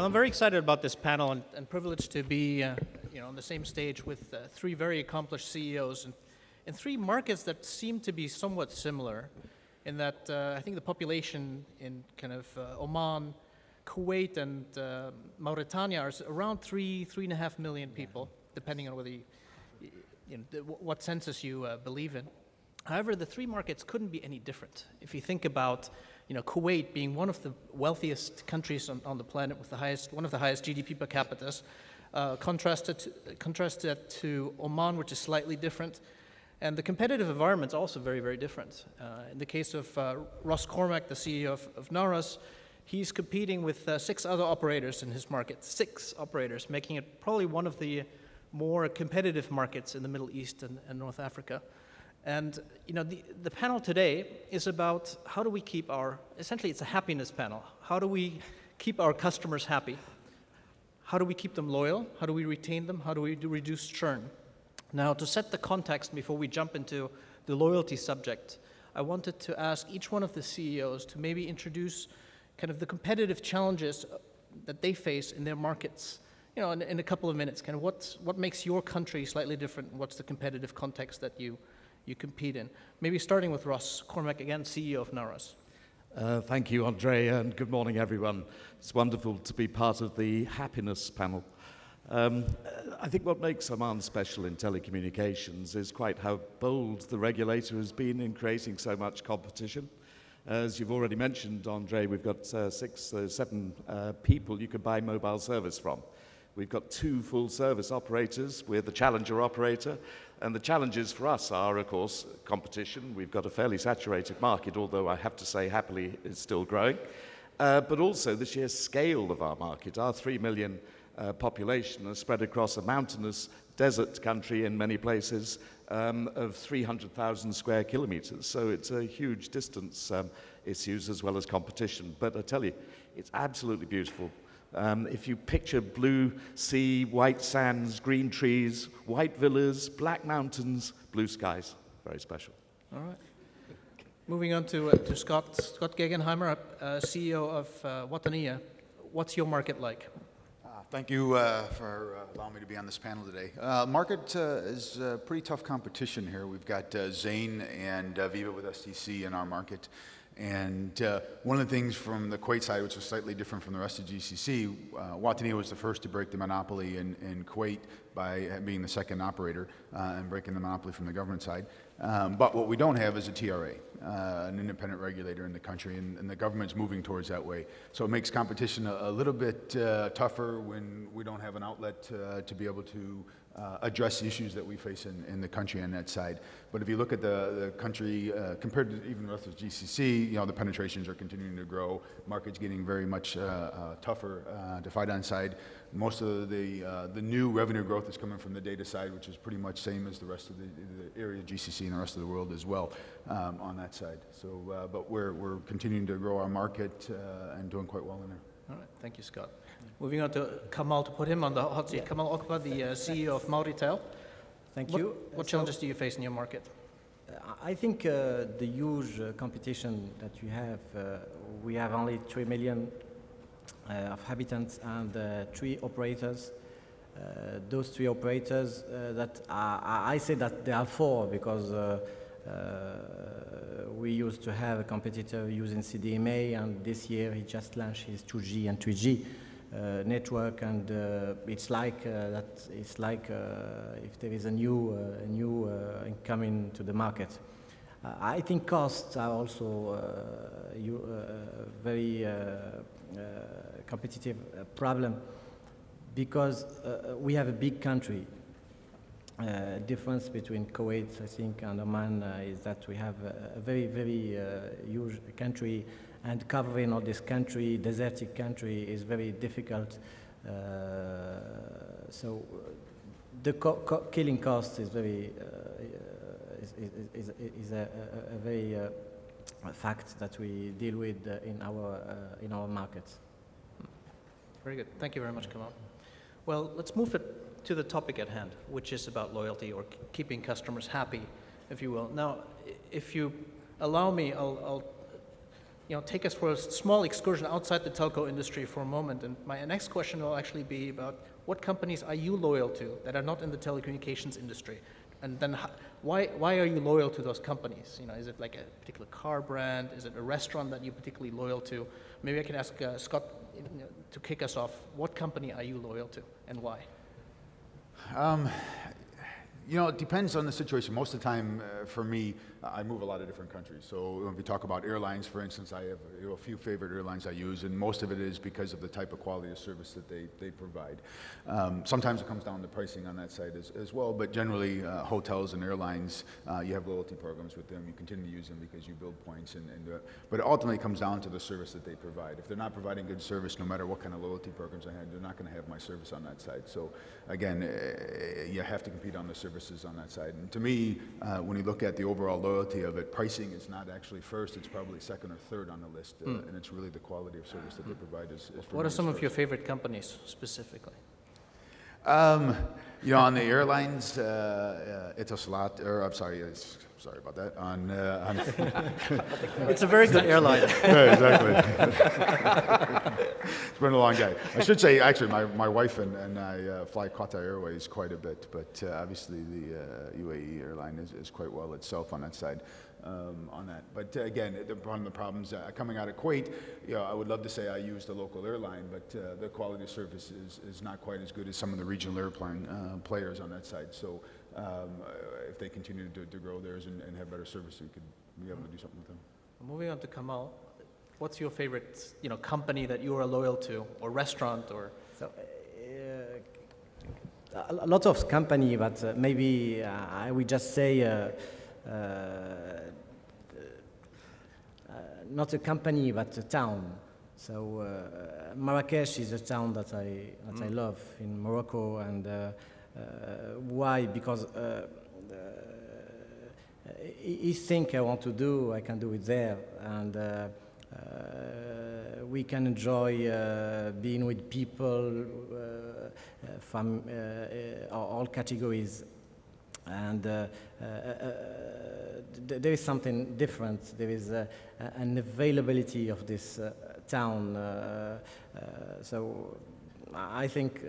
Well, I'm very excited about this panel and privileged to be on the same stage with three very accomplished CEOs in three markets that seem to be somewhat similar in that I think the population in kind of Oman, Kuwait, and Mauritania are around 3.5 million people, depending on whether what census you believe in. However, the three markets couldn't be any different. If you think about Kuwait being one of the wealthiest countries on the planet with one of the highest GDP per capita, contrasted to Oman, which is slightly different. And the competitive environment is also very, very different. In the case of Ross Cormack, the CEO of Naras, he's competing with 6 other operators in his market, 6 operators, making it probably one of the more competitive markets in the Middle East and North Africa. And the panel today is about how do we keep essentially it's a happiness panel. How do we keep our customers happy? How do we keep them loyal? How do we retain them? How do we reduce churn? Now, to set the context before we jump into the loyalty subject, I wanted to ask each one of the CEOs to maybe introduce kind of the competitive challenges that they face in their markets, in a couple of minutes. Kind of what makes your country slightly different? What's the competitive context that you compete in? Maybe starting with Ross Cormack, again, CEO of Naras. Thank you, Andre, and good morning, everyone. It's wonderful to be part of the happiness panel. I think what makes Oman special in telecommunications is quite how bold the regulator has been in creating so much competition. As you've already mentioned, Andre, we've got 7 people you can buy mobile service from. We've got 2 full-service operators. We're the challenger operator. And the challenges for us are, of course, competition. We've got a fairly saturated market, although I have to say, happily, it's still growing. But also the sheer scale of our market. Our 3 million population is spread across a mountainous desert country in many places of 300,000 square kilometers. So it's a huge distance issues as well as competition. But I tell you, it's absolutely beautiful. If you picture blue sea, white sands, green trees, white villas, black mountains, blue skies, very special. All right. Moving on to Scott Gegenheimer, CEO of Wataniya. What's your market like? Thank you for allowing me to be on this panel today. Market is pretty tough competition here. We've got Zain and Viva with STC in our market. And one of the things from the Kuwait side, which is slightly different from the rest of GCC, Wataniya was the first to break the monopoly in Kuwait by being the second operator and breaking the monopoly from the government side. But what we don't have is a TRA, an independent regulator in the country, and the government's moving towards that way. So it makes competition a little bit tougher when we don't have an outlet to be able to address the issues that we face in the country on that side. But if you look at the country, compared to even the rest of GCC, the penetrations are continuing to grow. Market's getting very much tougher to fight on side. Most of the new revenue growth is coming from the data side, which is pretty much same as the rest of the area of GCC and the rest of the world as well on that side. So, but we're continuing to grow our market and doing quite well in there. All right, thank you, Scott. Moving on to Kamal, to put him on the hot seat. Yeah. Kamal Okba, the CEO of Mauritel. Thank you. What challenges do you face in your market? I think the huge competition that we have only 3 million of inhabitants and 3 operators. Those 3 operators I say that there are 4 because we used to have a competitor using CDMA, and this year he just launched his 2G and 3G network, and it's like if there is a new incoming to the market. I think costs are also very competitive problem because we have a big country. Difference between Kuwait, I think, and Oman is that we have a very, very huge country, and covering all this country, desertic country, is very difficult. So the killing cost is very is a very fact that we deal with in our markets. Very good. Thank you very much, Kamal. Well, let's move it to the topic at hand, which is about loyalty or keeping customers happy, if you will. Now, if you allow me, I'll take us for a small excursion outside the telco industry for a moment. And my next question will actually be about what companies are you loyal to that are not in the telecommunications industry? And then why are you loyal to those companies? Is it like a particular car brand? Is it a restaurant that you're particularly loyal to? Maybe I can ask Scott to kick us off. What company are you loyal to and why? It depends on the situation. Most of the time, for me, I move a lot of different countries. So when we talk about airlines, for instance, I have a few favorite airlines I use, and most of it is because of the type of quality of service that they provide. Sometimes it comes down to pricing on that side as well, but generally hotels and airlines, you have loyalty programs with them. You continue to use them because you build points. But it ultimately comes down to the service that they provide. If they're not providing good service, no matter what kind of loyalty programs I have, they're not going to have my service on that side. So again, you have to compete on the services on that side. And to me, when you look at the overall loyalty of it, pricing is not actually first, it's probably second or third on the list, and it's really the quality of service that they provide is What are some of your favorite companies specifically? On the airlines, Etisalat, sorry about that. It's a very good airline. Yeah, exactly. It's been a long day. I should say, actually, my wife and I fly Qatar Airways quite a bit, but obviously the UAE airline is quite well itself on that side. On that. But again, one of the problems coming out of Kuwait, I would love to say I use the local airline, but the quality of service is not quite as good as some of the regional airplane players on that side. So if they continue to grow theirs and have better service, we could be able to do something with them. Moving on to Kamal, what's your favorite company that you are loyal to, or restaurant, or? So, a lot of company, but maybe I would just say not a company, but a town. So Marrakesh is a town that I love in Morocco, and why? Because each thing I want to do, I can do it there, and we can enjoy being with people from all categories. And there is something different. There is an availability of this town. So I think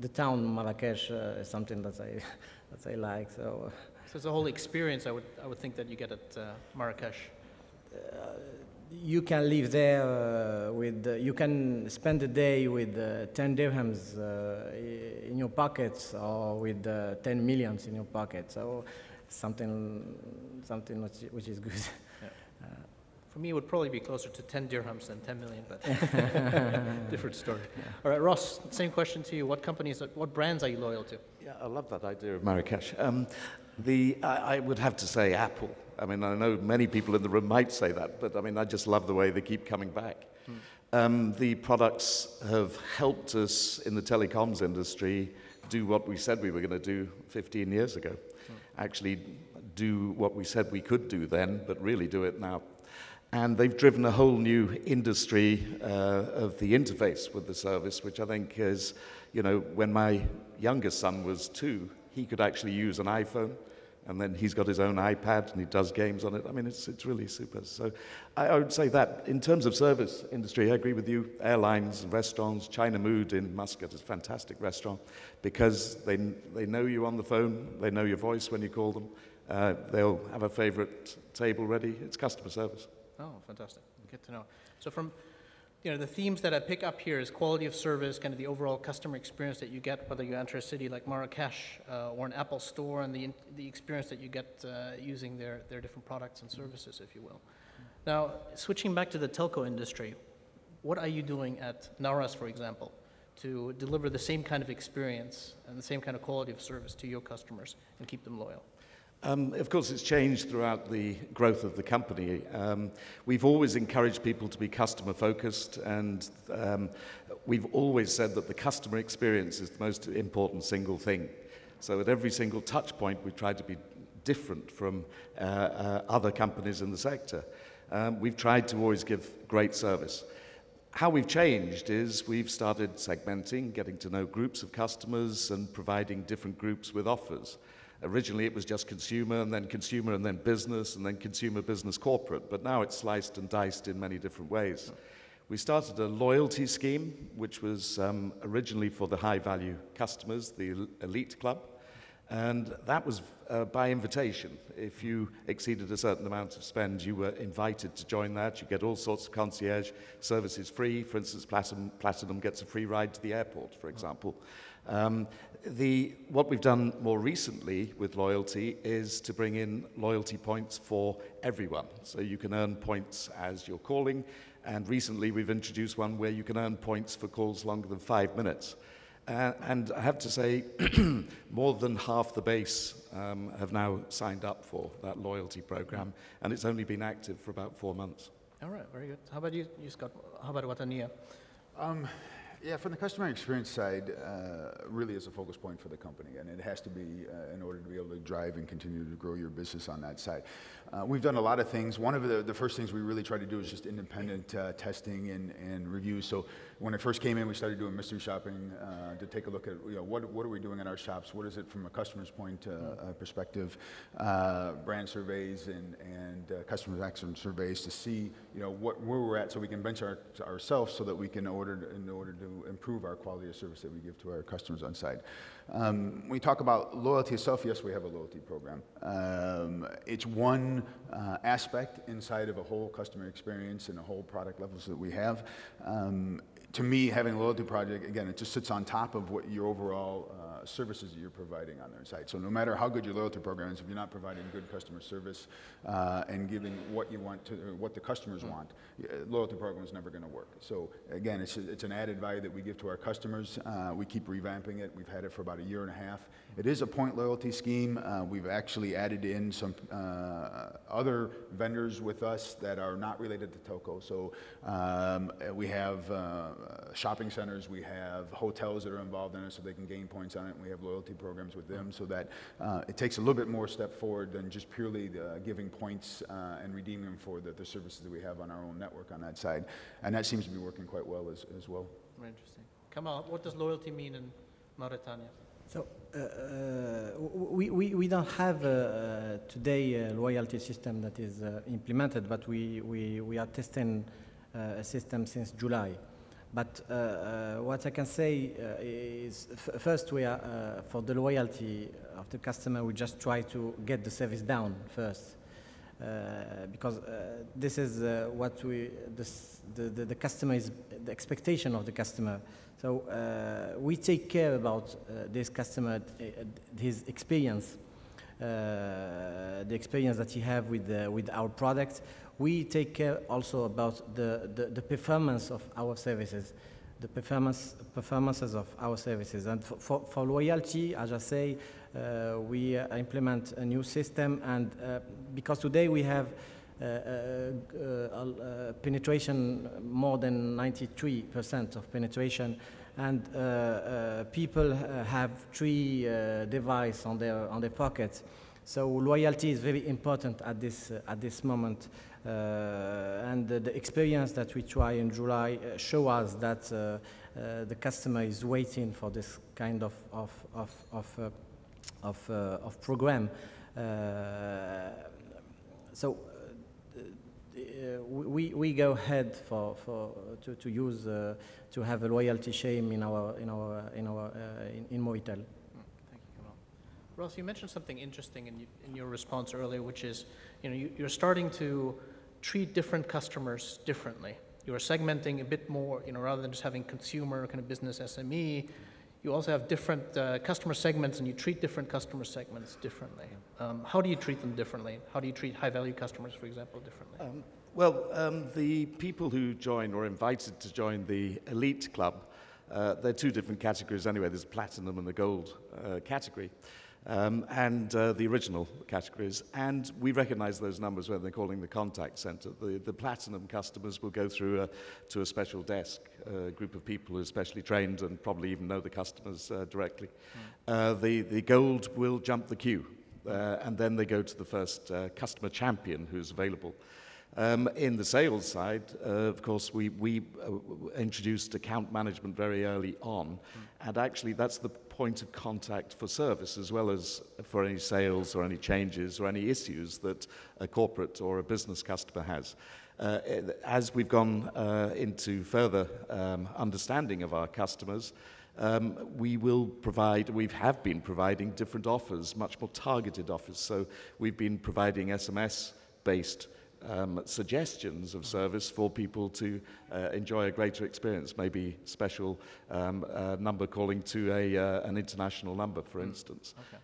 the town Marrakesh is something that I like. So it's a whole experience. I would think that you get at Marrakesh. You can live there you can spend a day with 10 dirhams in your pockets, or with 10 millions in your pocket. So something which is good. Yeah. For me, it would probably be closer to 10 dirhams than 10 million, but different story. Yeah. All right, Ross, same question to you. What brands are you loyal to? Yeah, I love that idea of Marrakesh. I would have to say Apple. I mean, I know many people in the room might say that, but I mean, I just love the way they keep coming back. The products have helped us in the telecoms industry do what we said we were going to do 15 years ago. Actually do what we said we could do then, but really do it now. And they've driven a whole new industry of the interface with the service, which I think is, when my youngest son was 2, he could actually use an iPhone, and then he's got his own iPad and he does games on it. I mean, it's really super. So I would say that in terms of service industry, I agree with you. Airlines and restaurants, China Mood in Muscat is a fantastic restaurant because they know you on the phone, they know your voice when you call them, they'll have a favorite table ready. It's customer service. Oh, fantastic. Good to know. So from the themes that I pick up here is quality of service, kind of the overall customer experience that you get, whether you enter a city like Marrakesh or an Apple store, and the experience that you get using their different products and services, if you will. Now, switching back to the telco industry, what are you doing at Naras, for example, to deliver the same kind of experience and the same kind of quality of service to your customers and keep them loyal? Of course, it's changed throughout the growth of the company. We've always encouraged people to be customer-focused, and we've always said that the customer experience is the most important single thing. So at every single touch point, we've tried to be different from other companies in the sector. We've tried to always give great service. How we've changed is we've started segmenting, getting to know groups of customers and providing different groups with offers. Originally it was just consumer and then business and then consumer business corporate, but now it's sliced and diced in many different ways. We started a loyalty scheme, which was originally for the high-value customers, the Elite Club, and that was by invitation. If you exceeded a certain amount of spend, you were invited to join that. You get all sorts of concierge services free. For instance, Platinum gets a free ride to the airport, for example. What we've done more recently with loyalty is to bring in loyalty points for everyone. So you can earn points as you're calling, and recently we've introduced one where you can earn points for calls longer than 5 minutes. And I have to say, more than half the base have now signed up for that loyalty program, and it's only been active for about 4 months. All right, very good. How about you, Scott? How about Watania? Yeah, from the customer experience side, really is a focus point for the company, and it has to be in order to be able to drive and continue to grow your business on that side. We've done a lot of things. One of the first things we really try to do is just independent testing and reviews. So when I first came in, we started doing mystery shopping to take a look at what are we doing in our shops, what is it from a customer's point perspective, brand surveys and customer action surveys to see where we're at, so we can bench ourselves so that we can in order to improve our quality of service that we give to our customers on site. When we talk about loyalty itself, yes, we have a loyalty program. It's one aspect inside of a whole customer experience and a whole product levels that we have. To me, having a loyalty project, again, it just sits on top of what your overall services that you're providing on their site. So no matter how good your loyalty program is, if you're not providing good customer service and giving what you want to, what the customers want, loyalty program is never going to work. So again, it's an added value that we give to our customers. We keep revamping it. We've had it for about 1.5 years. It is a point loyalty scheme. We've actually added in some other vendors with us that are not related to telco. So we have shopping centers, we have hotels that are involved in it so they can gain points on it, and we have loyalty programs with them, so that it takes a little bit more step forward than just purely giving points and redeeming them for the services that we have on our own network on that side. And that seems to be working quite well as well. Very interesting. Kamal, what does loyalty mean in Mauritania? So we don't have today a loyalty system that is implemented, but we are testing a system since July. But what I can say is, first, we are for the loyalty of the customer, we just try to get the service down first, because this is what the customer is, the expectation of the customer. So we take care about this customer, his experience, the experience that he have with our product. We take care also about the performance of our services, the performances of our services. And for loyalty, as I say, we implement a new system, and because today we have penetration more than 93% of penetration, and people have 3 devices on their pockets. So loyalty is very important at this moment, and the experience that we try in July show us that the customer is waiting for this kind of program. So we go ahead to use to have a loyalty scheme in Moitel. Thank you, Kamal. Ross, you mentioned something interesting in your response earlier, which is you're starting to treat different customers differently. You're segmenting a bit more, rather than just having consumer kind of business SME. You also have different customer segments, and you treat different customer segments differently. How do you treat them differently? How do you treat high-value customers, for example, differently? The people who join or are invited to join the Elite Club, they're 2 different categories anyway. There's Platinum and the Gold category, and the original categories. And we recognize those numbers when they're calling the contact center. The Platinum customers will go through to a special desk, a group of people who are specially trained and probably even know the customers directly. The Gold will jump the queue, and then they go to the first customer champion who's available. In the sales side, of course, we introduced account management very early on, and actually that's the point of contact for service as well as for any sales or any changes or any issues that a corporate or a business customer has. As we've gone into further understanding of our customers, we have been providing different offers, much more targeted offers. So we've been providing SMS-based suggestions of service for people to enjoy a greater experience, maybe special number calling to an international number, for instance. Okay.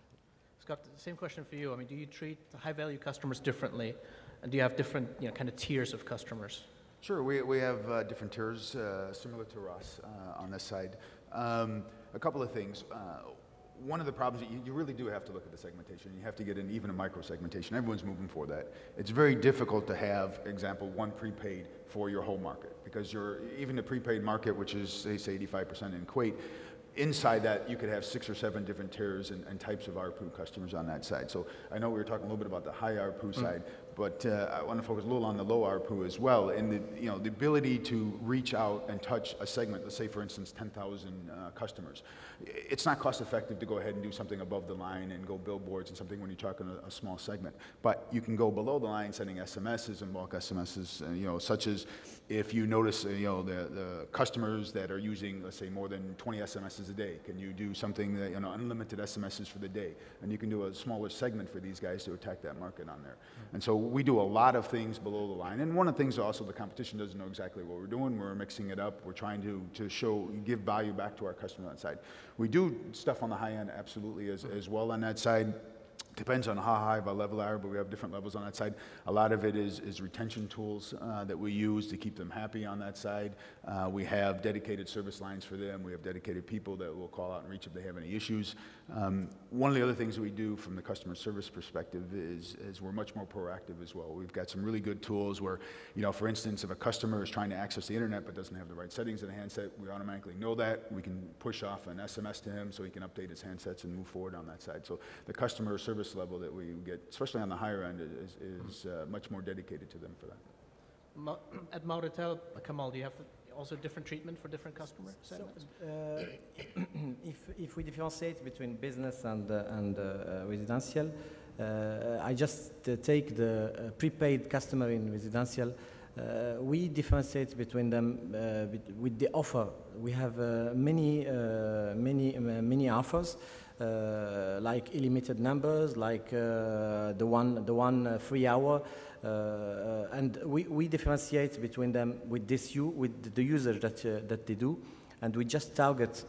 Scott, the same question for you. I mean, do you treat high-value customers differently, and do you have different, kind of tiers of customers? Sure, we have different tiers similar to Ross on this side. A couple of things. One of the problems, you really do have to look at the segmentation. You have to get in even a micro segmentation. Everyone's moving for that. It's very difficult to have, example, one prepaid for your whole market, because even the prepaid market, which is say 85% in Kuwait, inside that you could have 6 or 7 different tiers and types of ARPU customers on that side. So I know we were talking a little bit about the high ARPU side, but I want to focus a little on the low ARPU as well, and the ability to reach out and touch a segment. Let's say, for instance, 10,000 customers. It's not cost effective to go ahead and do something above the line and go billboards and something when you're talking a small segment. But you can go below the line, sending SMSs and bulk SMSs, such as if you notice, the customers that are using, let's say, more than 20 SMSs a day, can you do something that, unlimited SMSs for the day? And you can do a smaller segment for these guys to attack that market on there. And so we do a lot of things below the line. And one of the things also, the competition doesn't know exactly what we're doing. We're mixing it up. We're trying to give value back to our customer on that side. We do stuff on the high end, absolutely, as well on that side. Depends on how high of a level they are, but we have different levels on that side. A lot of it is retention tools that we use to keep them happy on that side. We have dedicated service lines for them. We have dedicated people that will call out and reach if they have any issues. One of the other things that we do from the customer service perspective is we're much more proactive as well. We've got some really good tools where, for instance, if a customer is trying to access the internet but doesn't have the right settings in the handset, we automatically know that. We can push off an SMS to him so he can update his handsets and move forward on that side. So the customer service level that we get, especially on the higher end, is much more dedicated to them for that. At Mauritel, Kamal, do you have also different treatment for different customer segments? If we differentiate between business and residential, I just take the prepaid customer in residential. We differentiate between them with the offer. We have many offers. Like unlimited numbers, like the one free hour, and we differentiate between them with with the user that they do, and we just target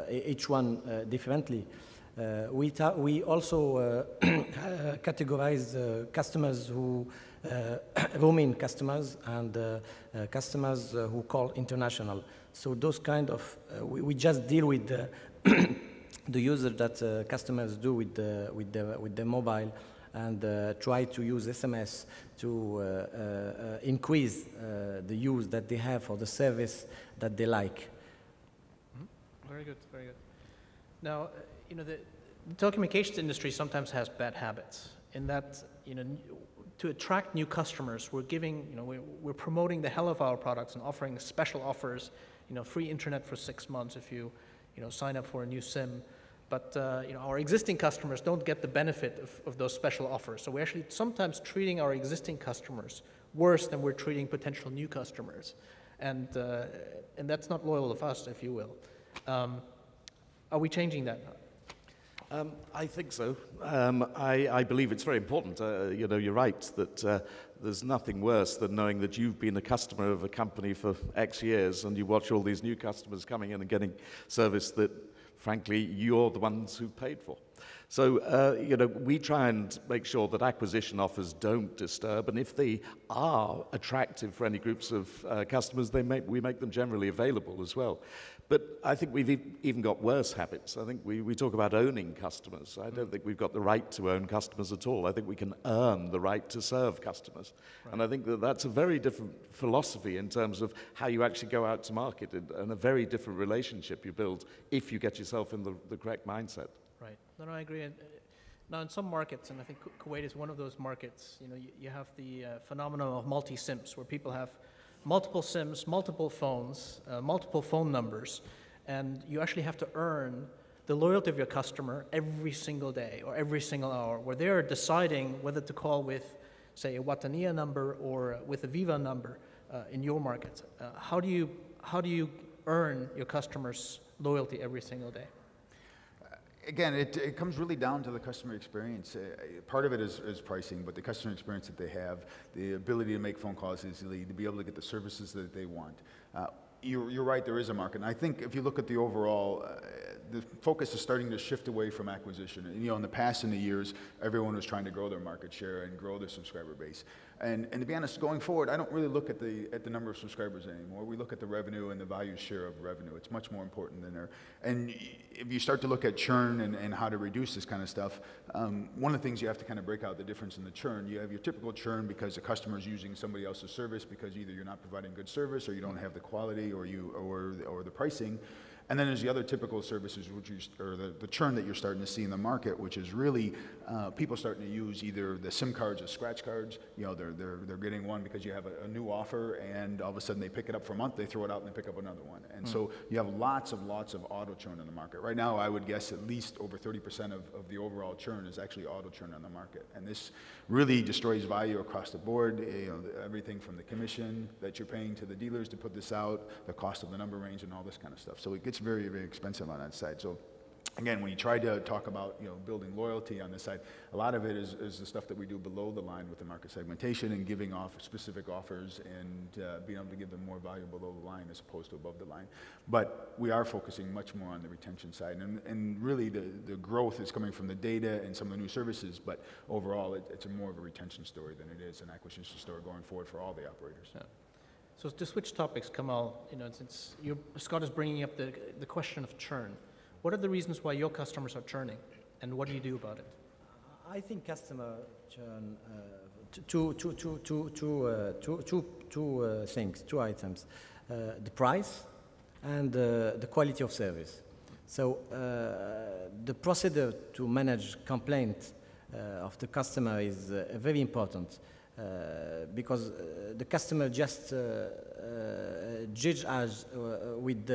each one differently. We also categorize customers who roaming customers and customers who call international. So those kind of we just deal with the user that customers do with the mobile, and try to use SMS to increase the use that they have for the service that they like. Very good, very good. Now, the telecommunications industry sometimes has bad habits in that, to attract new customers, we're promoting the hell of our products and offering special offers, free internet for 6 months if you sign up for a new SIM. But our existing customers don't get the benefit of those special offers. So we're actually sometimes treating our existing customers worse than we're treating potential new customers. And that's not loyal of us, if you will. Are we changing that? I think so. I believe it's very important. You're right that there's nothing worse than knowing that you've been a customer of a company for X years and you watch all these new customers coming in and getting service that, frankly, you're the ones who paid for. So, we try and make sure that acquisition offers don't disturb, and if they are attractive for any groups of customers, we make them generally available as well. But I think we've even got worse habits. I think we talk about owning customers. I don't think we've got the right to own customers at all. I think we can earn the right to serve customers. Right. And I think that's a very different philosophy in terms of how you actually go out to market, and a very different relationship you build if you get yourself in the correct mindset. Right. No, I agree. Now, in some markets, and I think Kuwait is one of those markets, you have the phenomenon of multi-SIMs, where people have multiple SIMs, multiple phones, multiple phone numbers, and you actually have to earn the loyalty of your customer every single day or every single hour, where they're deciding whether to call with, say, a Wataniya number or with a Viva number in your market. How do you earn your customers' loyalty every single day? Again, it comes really down to the customer experience. Part of it is pricing, but the customer experience that they have, the ability to make phone calls easily, to be able to get the services that they want. You're right, there is a market. And I think if you look at the overall, the focus is starting to shift away from acquisition. And, in the past, in the years, everyone was trying to grow their market share and grow their subscriber base. And to be honest, going forward, I don't really look at the number of subscribers anymore. We look at the revenue and the value share of revenue. It's much more important than there. And if you start to look at churn and how to reduce this kind of stuff, one of the things you have to kind of break out the difference in the churn. You have your typical churn because the customer is using somebody else's service because either you're not providing good service or you don't have the quality or the pricing. And then there's the other typical services, or the churn that you're starting to see in the market, which is really people starting to use either the SIM cards as scratch cards. They're getting one because you have a new offer, and all of a sudden they pick it up for a month, they throw it out, and they pick up another one. And so you have lots of auto churn in the market. Right now, I would guess at least over 30% of the overall churn is actually auto churn on the market. And this really destroys value across the board. Everything from the commission that you're paying to the dealers to put this out, the cost of the number range, and all this kind of stuff. So it gets very, very expensive on that side. So again, when you try to talk about building loyalty on this side, a lot of it is the stuff that we do below the line with the market segmentation and giving off specific offers and being able to give them more value below the line as opposed to above the line. But we are focusing much more on the retention side, and really the growth is coming from the data and some of the new services, but overall it's more of a retention story than it is an acquisition story going forward for all the operators. Yeah. So to switch topics, Kamal, since Scott is bringing up the question of churn, what are the reasons why your customers are churning, and what do you do about it? I think customer churn, two things, two items, the price and the quality of service. So the procedure to manage complaint of the customer is very important. Because the customer just judge us with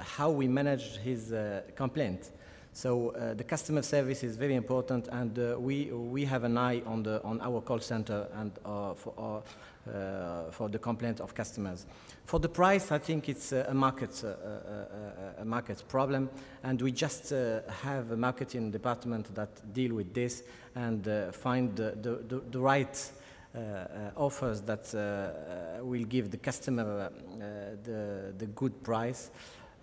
how we manage his complaint. So the customer service is very important, and we have an eye on our call center and for the complaint of customers. For the price, I think it's a market problem, and we just have a marketing department that deal with this and find the right offers that will give the customer the good price.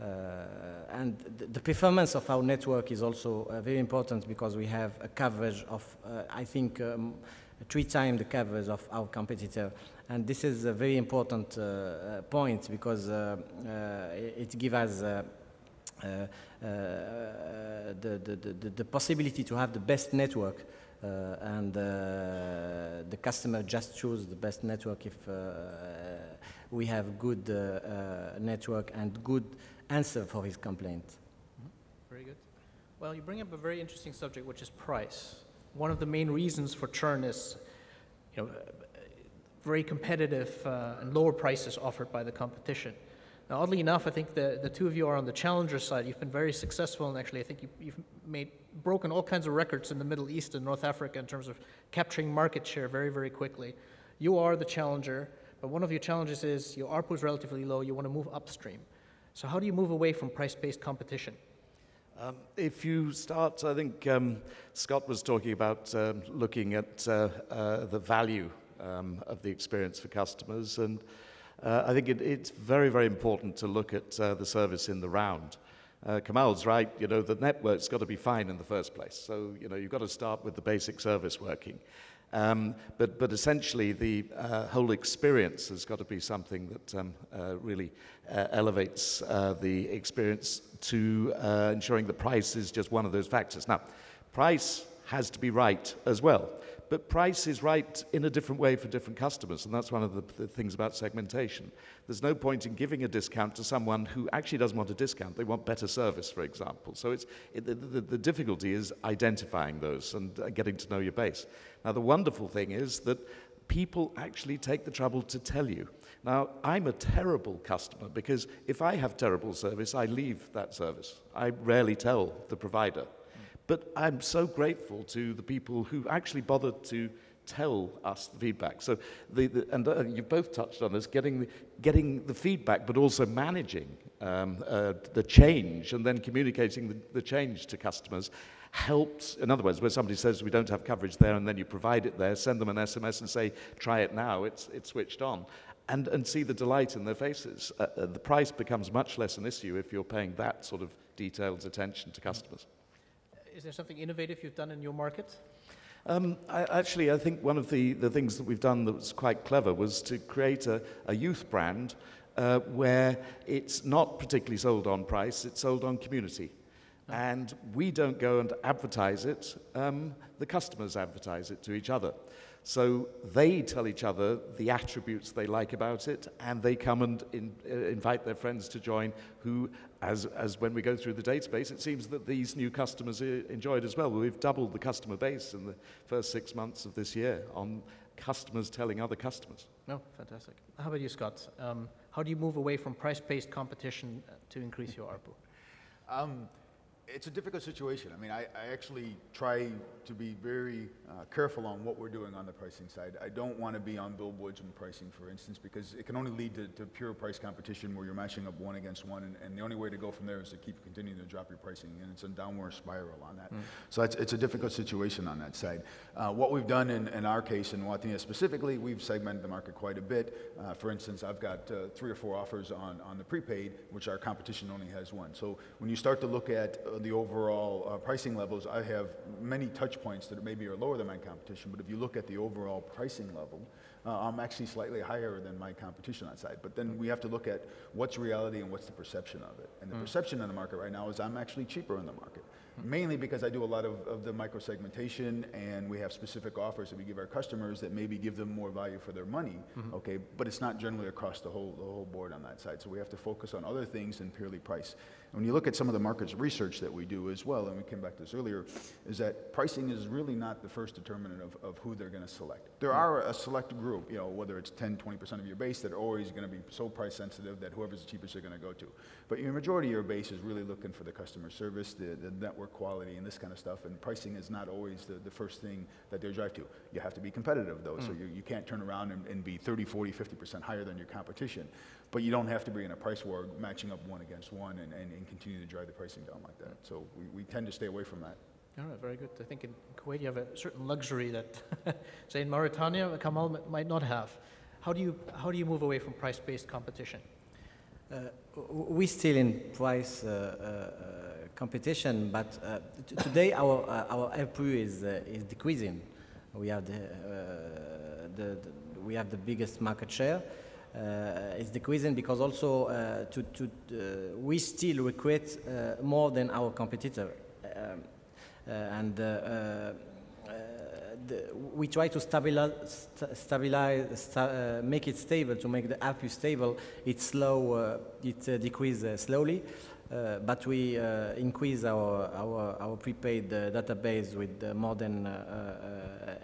And the performance of our network is also very important because we have a coverage of, I think, 3 times the coverage of our competitor. And this is a very important point because it gives us the possibility to have the best network, and the customer just choose the best network if we have good network and good answer for his complaint. Very good. Well, you bring up a very interesting subject, which is price. One of the main reasons for churn is, very competitive and lower prices offered by the competition. Now, oddly enough, I think the two of you are on the challenger side. You've been very successful, and actually, I think you've broken all kinds of records in the Middle East and North Africa in terms of capturing market share very, very quickly. You are the challenger, but one of your challenges is your ARPU is relatively low. You want to move upstream. So how do you move away from price-based competition? If you start, I think Scott was talking about looking at the value of the experience for customers, and I think it's very, very important to look at the service in the round. Kamal's right, the network's got to be fine in the first place. So, you've got to start with the basic service working. But essentially, the whole experience has got to be something that really elevates the experience to ensuring the price is just one of those factors. Now, price has to be right as well, but price is right in a different way for different customers, and that's one of the things about segmentation. There's no point in giving a discount to someone who actually doesn't want a discount. They want better service, for example. So the difficulty is identifying those and getting to know your base. Now, the wonderful thing is that people actually take the trouble to tell you. Now, I'm a terrible customer because if I have terrible service, I leave that service. I rarely tell the provider. But I'm so grateful to the people who actually bothered to tell us the feedback. So, you both touched on this, getting the feedback, but also managing the change and then communicating the change to customers helps. In other words, where somebody says we don't have coverage there and then you provide it there, send them an SMS and say, try it now, it's switched on. And see the delight in their faces. The price becomes much less an issue if you're paying that sort of detailed attention to customers. Is there something innovative you've done in your market? I think one of the things that we've done that was quite clever was to create a youth brand where it's not particularly sold on price, it's sold on community. Oh. And we don't go and advertise it, the customers advertise it to each other. So they tell each other the attributes they like about it, and they come and invite their friends to join, who, as when we go through the database, it seems that these new customers enjoyed as well. We've doubled the customer base in the first 6 months of this year on customers telling other customers. Oh, fantastic. How about you, Scott? How do you move away from price-based competition to increase your ARPU? It's a difficult situation. I mean, I actually try to be very careful on what we're doing on the pricing side. I don't want to be on billboards and pricing, for instance, because it can only lead to pure price competition where you're matching up one against one, and the only way to go from there is to keep continuing to drop your pricing, and it's a downward spiral on that. So it's a difficult situation on that side. What we've done in our case, in Watania specifically, we've segmented the market quite a bit. For instance, I've got 3 or 4 offers on the prepaid, which our competition only has one. So when you start to look at the overall pricing levels, I have many touch points that maybe are lower than my competition, but if you look at the overall pricing level, I'm actually slightly higher than my competition on that side. But then we have to look at what's reality and what's the perception of it. And the perception in the market right now is I'm actually cheaper in the market. Mainly because I do a lot of the micro-segmentation, and we have specific offers that we give our customers that maybe give them more value for their money, okay? But it's not generally across the whole board on that side. So we have to focus on other things than purely price. When you look at some of the markets research that we do as well, and we came back to this earlier, is that pricing is really not the first determinant of who they're going to select. There are a select group, you know, whether it's 10, 20% of your base that are always going to be so price sensitive that whoever's the cheapest they're going to go to. But your majority of your base is really looking for the customer service, the network quality, and this kind of stuff, and pricing is not always the first thing that they drive to. You have to be competitive, though, so you can't turn around and be 30, 40, 50% higher than your competition. But you don't have to be in a price war matching up one against one and continue to drive the pricing down like that. So we tend to stay away from that. All right, very good. I think in Kuwait you have a certain luxury that, say, in Mauritania, Kamal might not have. How do you move away from price-based competition? We still in price competition, but today our ARPU is decreasing. We have the biggest market share. It's decreasing because also we still recruit more than our competitor, and we try to make it stable, to make the ARPU stable. It's slow, it decreases slowly, but we increase our prepaid database with more than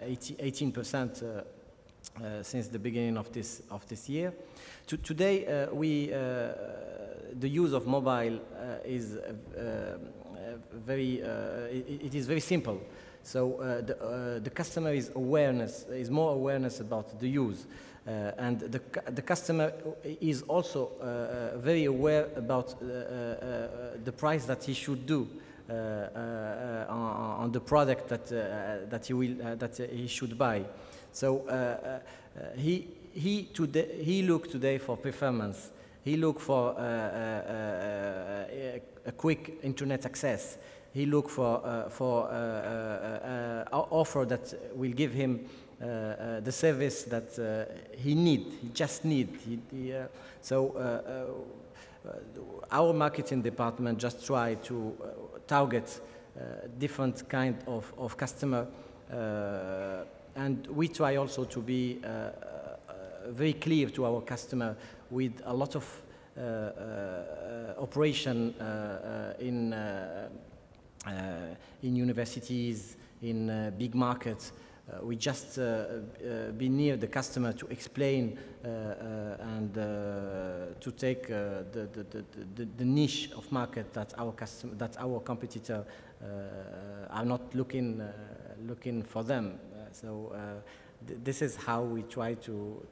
18% since the beginning of this year. Today, the use of mobile is very simple. So the customer is more awareness about the use, and the customer is also very aware about the price that he should do on the product that he should buy. So he look today for performance. He look for a quick internet access. He look for offer that will give him the service that he just need. So our marketing department just try to target different kind of customer and we try also to be very clear to our customer with a lot of operation in universities, in big markets. We just be near the customer to explain and to take the niche of market that our competitor are not looking for them. This is how we try to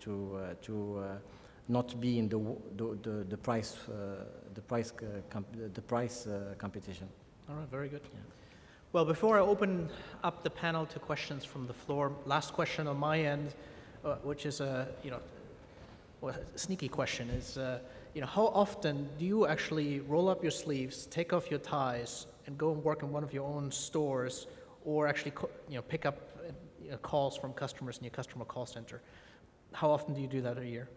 not be in the price competition. All right, very good. Yeah. Well, before I open up the panel to questions from the floor, last question on my end, which is a sneaky question, is how often do you actually roll up your sleeves, take off your ties, and go and work in one of your own stores, or actually pick up calls from customers in your customer call center? How often do you do that a year,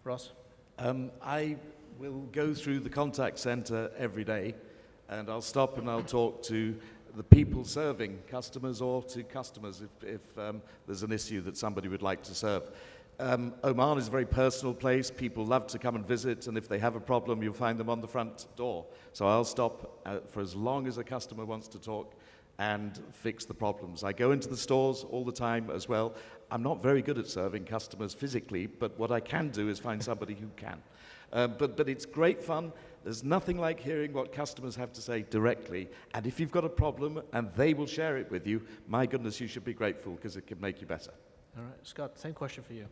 Ross? I will go through the contact center every day, and I'll stop and I'll talk to the people serving customers or to customers if there's an issue that somebody would like to serve. Oman is a very personal place. People love to come and visit, and if they have a problem, you'll find them on the front door. So I'll stop for as long as a customer wants to talk and fix the problems. I go into the stores all the time as well. I'm not very good at serving customers physically, but what I can do is find somebody who can. But it's great fun. There's nothing like hearing what customers have to say directly. And if you've got a problem and they will share it with you, my goodness, you should be grateful because it can make you better. All right, Scott, same question for you.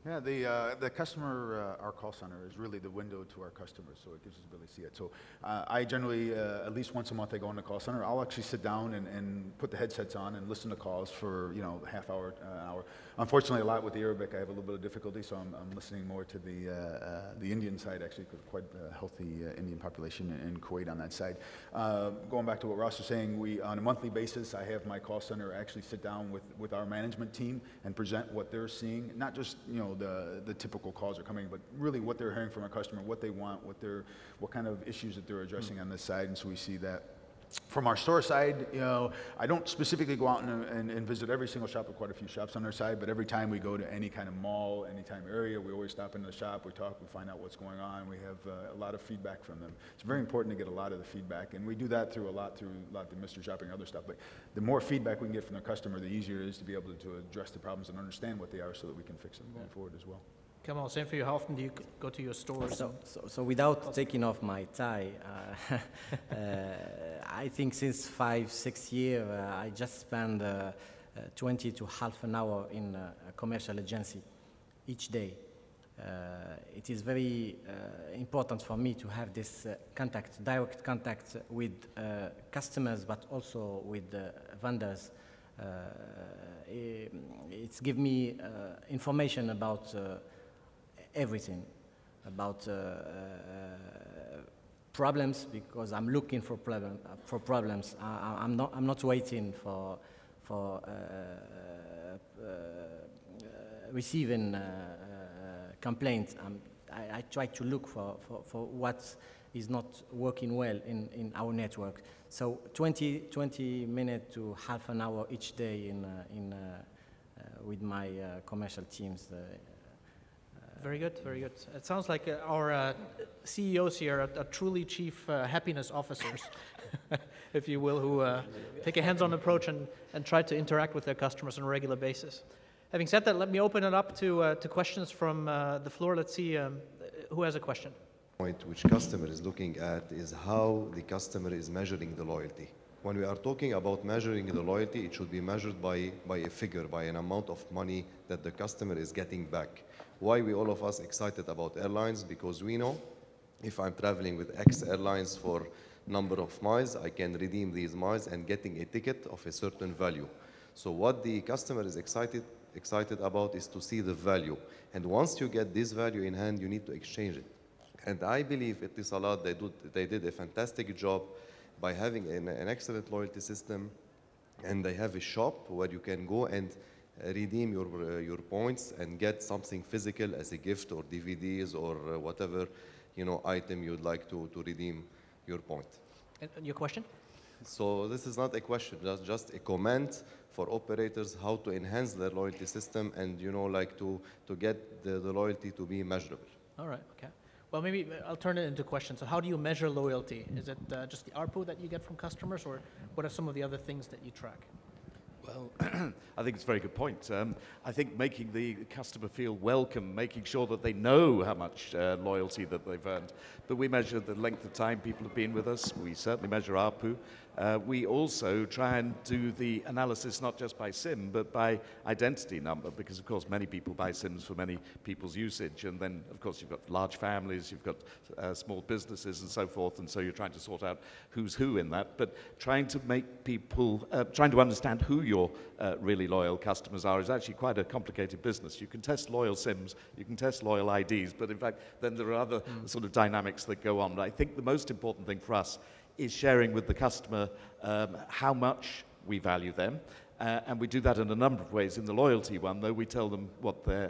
Yeah, the customer, our call center is really the window to our customers, so it gives us the ability to see it. So I generally, at least once a month I go in the call center. I'll actually sit down and put the headsets on and listen to calls for, half hour, an hour. Unfortunately, a lot with the Arabic, I have a little bit of difficulty, so I'm listening more to the Indian side, actually, because quite a healthy Indian population in Kuwait on that side. Going back to what Ross was saying, on a monthly basis, I have my call center actually sit down with our management team and present what they're seeing, not just, the typical calls are coming, but really what they're hearing from our customer, what they want, what kind of issues that they're addressing on this side, and so we see that. From our store side, I don't specifically go out and visit every single shop, or quite a few shops on our side, but every time we go to any kind of mall, any time area, we always stop in the shop, we talk, we find out what's going on, we have a lot of feedback from them. It's very important to get a lot of the feedback, and we do that through a lot of the mystery shopping and other stuff, but the more feedback we can get from the customer, the easier it is to be able to address the problems and understand what they are so that we can fix them going forward as well. Kamal, same for you. How often do you go to your stores? So without taking off my tie, I think since 5-6 years, I just spend 20 to half an hour in a commercial agency each day. It is very important for me to have this direct contact with customers, but also with vendors. It's give me information about everything, about problems, because I'm looking for problems. I'm not waiting for receiving complaints. I try to look for what is not working well in our network. So 20 minutes to half an hour each day with my commercial teams. Very good, very good. It sounds like our CEOs here are truly chief happiness officers, if you will, who take a hands-on approach and try to interact with their customers on a regular basis. Having said that, let me open it up to questions from the floor. Let's see who has a question. Point which customer is looking at is how the customer is measuring the loyalty. When we are talking about measuring the loyalty, it should be measured by a figure, by an amount of money that the customer is getting back. Why we all of us excited about airlines? Because we know if I'm traveling with X Airlines for number of miles, I can redeem these miles and getting a ticket of a certain value. So what the customer is excited about is to see the value. And once you get this value in hand, you need to exchange it. And I believe at Etisalat they did a fantastic job by having an excellent loyalty system, and they have a shop where you can go and redeem your points and get something physical as a gift or DVDs or whatever item you'd like to redeem your point. And your question? So this is not a question, just a comment for operators how to enhance their loyalty system and, you know, like to get the loyalty to be measurable. All right, okay. Well, maybe I'll turn it into questions. So how do you measure loyalty? Is it just the ARPU that you get from customers, or what are some of the other things that you track? Well, I think it's a very good point. I think making the customer feel welcome, making sure that they know how much loyalty that they've earned. But we measure the length of time people have been with us. We certainly measure ARPU. We also try and do the analysis not just by SIM, but by identity number, because of course many people buy SIMs for many people's usage, and then of course you've got large families, you've got small businesses and so forth, and so you're trying to sort out who's who in that, but trying to make people, trying to understand who your really loyal customers are is actually quite a complicated business. You can test loyal SIMs, you can test loyal IDs, but in fact then there are other sort of dynamics that go on. But I think the most important thing for us is sharing with the customer how much we value them. And we do that in a number of ways. In the loyalty one, though, we tell them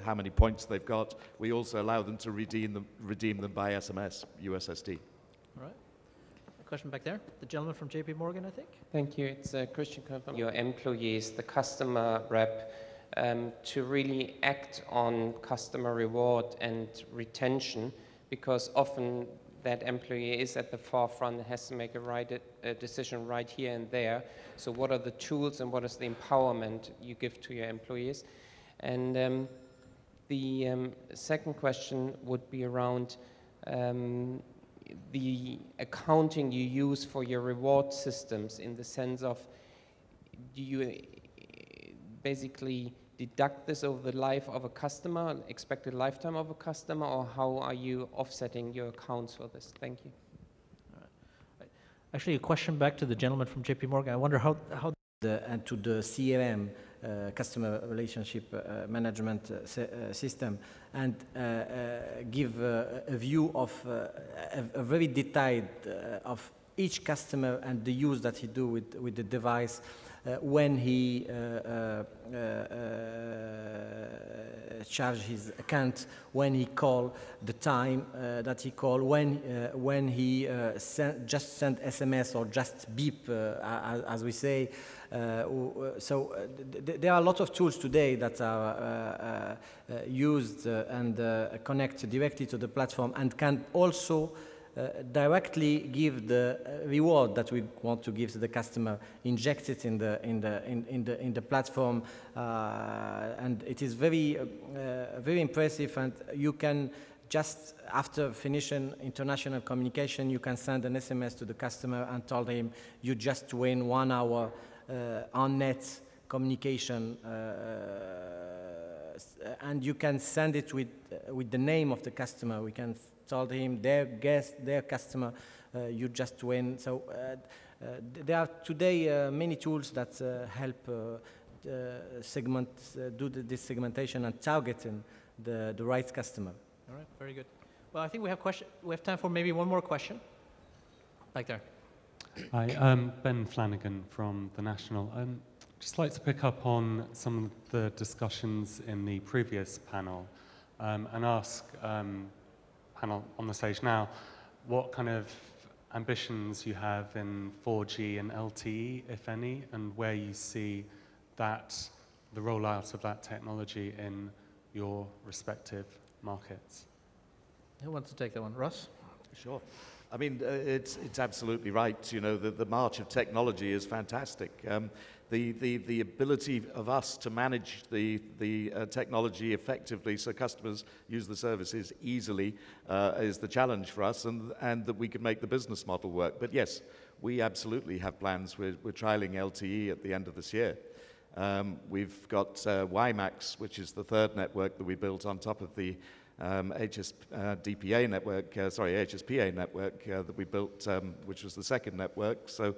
how many points they've got. We also allow them to redeem them by SMS, USSD. All right. A question back there. The gentleman from JP Morgan, I think. Thank you. It's Christian from your employees, the customer rep, to really act on customer reward and retention, because often that employee is at the forefront and has to make a decision right here and there. So what are the tools and what is the empowerment you give to your employees? And the second question would be around the accounting you use for your reward systems, in the sense of, do you basically deduct this over the life of a customer, expected lifetime of a customer, or how are you offsetting your accounts for this? Thank you. All right. Actually, a question back to the gentleman from JP Morgan. I wonder how And to the CRM, customer relationship management system, and give a view of a very detailed of each customer and the use that he do with the device, when he charge his account, when he call, the time that he call, when he just send SMS or just beep, as we say. So there are a lot of tools today that are used and connect directly to the platform, and can also directly give the reward that we want to give to the customer, inject it in the platform, and it is very impressive. And you can just after finishing international communication, you can send an SMS to the customer and tell him you just win 1 hour on net communication, and you can send it with the name of the customer. We can tell him their customer, you just win. So there are today many tools that help do this segmentation and targeting the right customer. All right, very good. Well, I think we have time for maybe one more question. Back there. Hi, Ben Flanagan from The National. Just like to pick up on some of the discussions in the previous panel and ask panel on the stage now what kind of ambitions you have in 4G and LTE, if any, and where you see the rollout of that technology in your respective markets. Who wants to take that one? Russ? Sure. I mean, it's absolutely right. You know, the march of technology is fantastic. The ability of us to manage the technology effectively so customers use the services easily is the challenge for us, and that we can make the business model work. But yes, we absolutely have plans. We're trialing LTE at the end of this year. We've got WiMAX, which is the third network that we built on top of the HSPA network that we built, which was the second network. So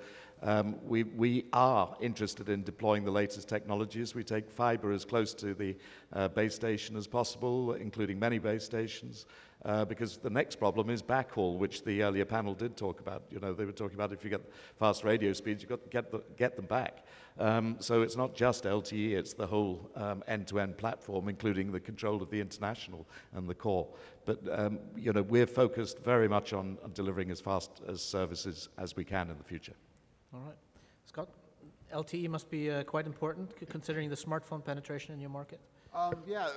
we are interested in deploying the latest technologies. We take fiber as close to the base station as possible, including many base stations, because the next problem is backhaul, which the earlier panel did talk about. You know, they were talking about if you get fast radio speeds, you've got to get them back. So it's not just LTE, it's the whole end-to-end platform, including the control of the international and the core. But you know, we're focused very much on delivering as fast as services as we can in the future. All right. Scott, LTE must be quite important considering the smartphone penetration in your market. Yeah,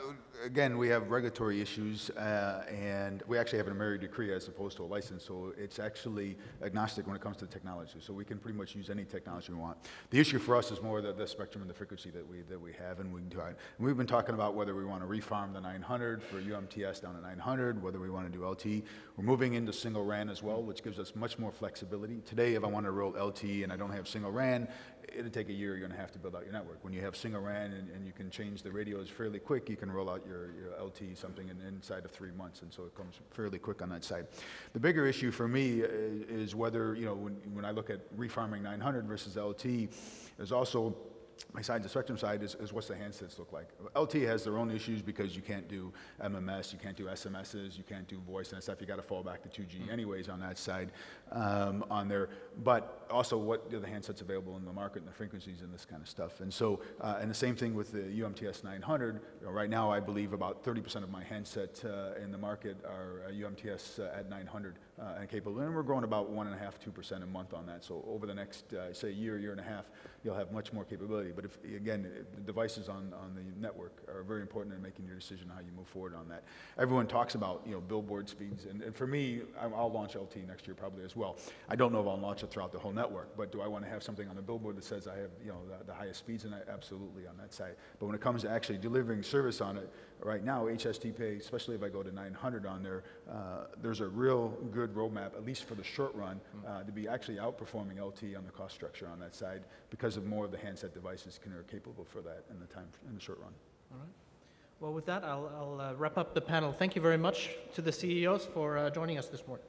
again, we have regulatory issues, and we actually have an AMERI decree as opposed to a license, so it's actually agnostic when it comes to technology. So we can pretty much use any technology we want. The issue for us is more the spectrum and the frequency that we have, and we can do it. And we've been talking about whether we want to refarm the 900 for UMTS down to 900, whether we want to do LTE. We're moving into single RAN as well, which gives us much more flexibility. Today, if I want to roll LTE and I don't have single RAN, it'll take a year. You're going to have to build out your network. When you have single RAN and you can change the radios fairly quick, you can roll out your LTE something inside of 3 months, and so it comes fairly quick on that side. The bigger issue for me is whether, you know, when I look at refarming 900 versus LTE, there's also, besides the spectrum side, is what's the handsets look like. LTE has their own issues because you can't do MMS, you can't do SMSs, you can't do voice and stuff. You got to fall back to 2G anyways on that side on there. But also, what are the handsets available in the market and the frequencies and this kind of stuff. And so, and the same thing with the UMTS 900. You know, right now, I believe about 30% of my handset in the market are UMTS at 900 and capable. And we're growing about 1.5%, 2% a month on that. So over the next, say, year and a half, you'll have much more capability. But if, again, the devices on the network are very important in making your decision how you move forward on that. Everyone talks about, you know, billboard speeds, and for me, I'll launch LTE next year probably as well. I don't know if I'll launch it throughout the whole network, but do I want to have something on the billboard that says I have, you know, the highest speeds? And absolutely on that side. But when it comes to actually delivering service on it, right now HSTP, especially if I go to 900 on there, there's a real good roadmap, at least for the short run, to be actually outperforming LTE on the cost structure on that side because of more of the handset devices are capable for that in the short run. All right. Well, with that, I'll wrap up the panel. Thank you very much to the CEOs for joining us this morning.